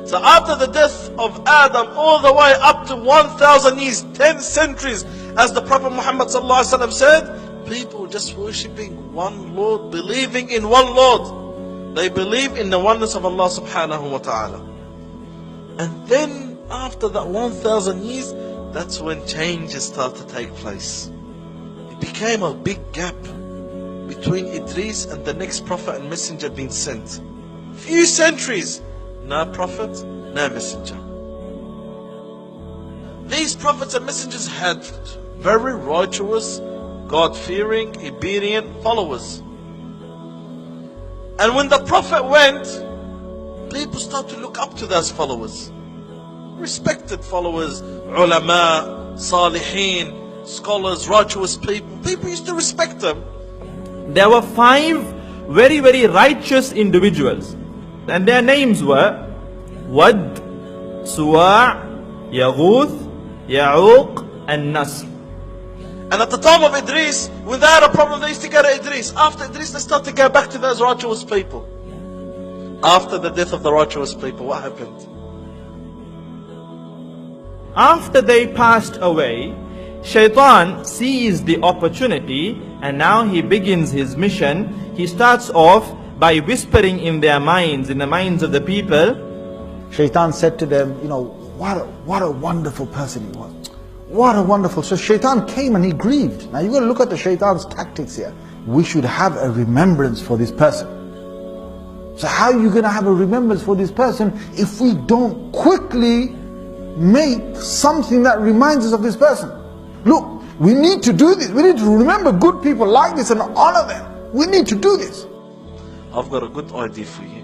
So after the death of Adam, all the way up to 1,000 years, 10 centuries, as the Prophet Muhammad ﷺ said, people just worshipping one Lord, believing in one Lord. They believe in the oneness of Allah subhanahu wa ta'ala. And then after that 1,000 years, that's when changes start to take place. It became a big gap between Idris and the next prophet and messenger being sent. Few centuries, no prophet, no messenger. These prophets and messengers had very righteous, God-fearing, obedient followers. And when the prophet went, people start to look up to those followers. Respected followers, ulama, salihin, scholars, righteous people. People used to respect them. There were 5 very, very righteous individuals. And their names were Wad, Suwa', Yaghuth, Ya'uq, and Nasr. And at the time of Idris, when they had a problem, they used to go to Idris. After Idris, they started to go back to those righteous people. After the death of the righteous people, what happened? After they passed away, Shaitan seized the opportunity and now he begins his mission. He starts off by whispering in their minds, in the minds of the people. Shaitan said to them, what a wonderful person he was. What a wonderful. So Shaitan came and he grieved. Now you've got to look at the Shaitan's tactics here. We should have a remembrance for this person. So how are you going to have a remembrance for this person if we don't quickly make something that reminds us of this person? Look, we need to do this. We need to remember good people like this and honor them. We need to do this. I've got a good idea for you.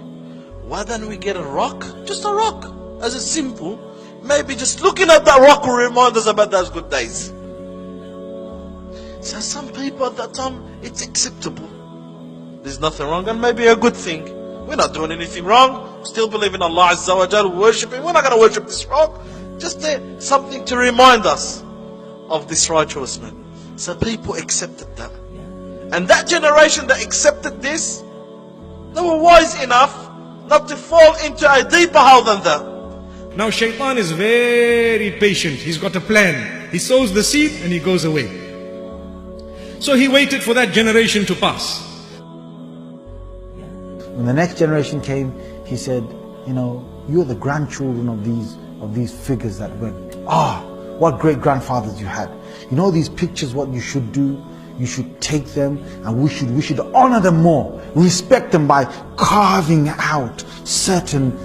Why don't we get a rock? Just a rock. As it's simple. Maybe just looking at that rock will remind us about those good days. So some people at that time, it's acceptable. There's nothing wrong and maybe a good thing. We're not doing anything wrong. Still believe in Allah Azza wa Jal, worshiping. We're not going to worship this rock. Just something to remind us of this righteous man. So people accepted that. And that generation that accepted this, they were wise enough not to fall into a deeper hole than that. Now Shaitan is very patient. He's got a plan. He sows the seed and he goes away. So he waited for that generation to pass. When the next generation came, he said, you're the grandchildren of these figures that went. What great grandfathers you had. These pictures, what you should do, you should take them and we should honor them more. Respect them by carving out certain,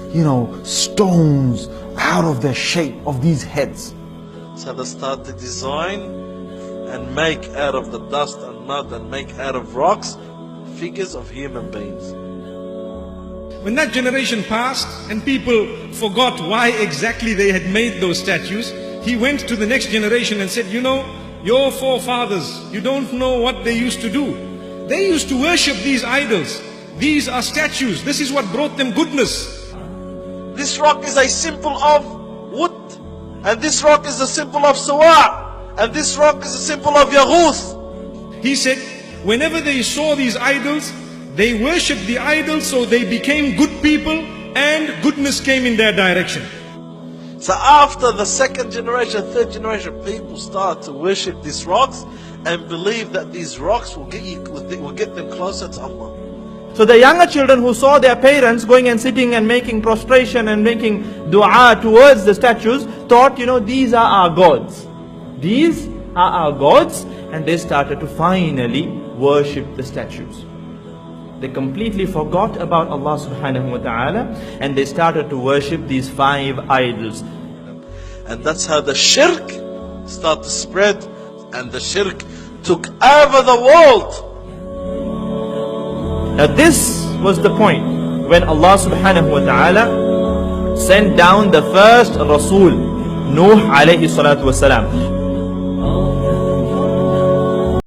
stones out of the shape of these heads. So they start to design and make out of the dust and mud and make out of rocks figures of human beings. When that generation passed and people forgot why exactly they had made those statues, he went to the next generation and said, your forefathers, you don't know what they used to do. They used to worship these idols. These are statues. This is what brought them goodness. This rock is a symbol of wood. And this rock is a symbol of Suwa'. And this rock is a symbol of Yaghuth. He said, whenever they saw these idols, they worshipped the idols, so they became good people and goodness came in their direction. So after the second generation, third generation, people start to worship these rocks and believe that these rocks will get them closer to Allah. So the younger children who saw their parents going and sitting and making prostration and making dua towards the statues thought, these are our gods. These are our gods, and they started to finally worship the statues. They completely forgot about Allah subhanahu wa ta'ala and they started to worship these 5 idols. And that's how the shirk started to spread, and the shirk took over the world. Now this was the point when Allah subhanahu wa ta'ala sent down the first Rasul, Nuh alayhi salatu wasalam.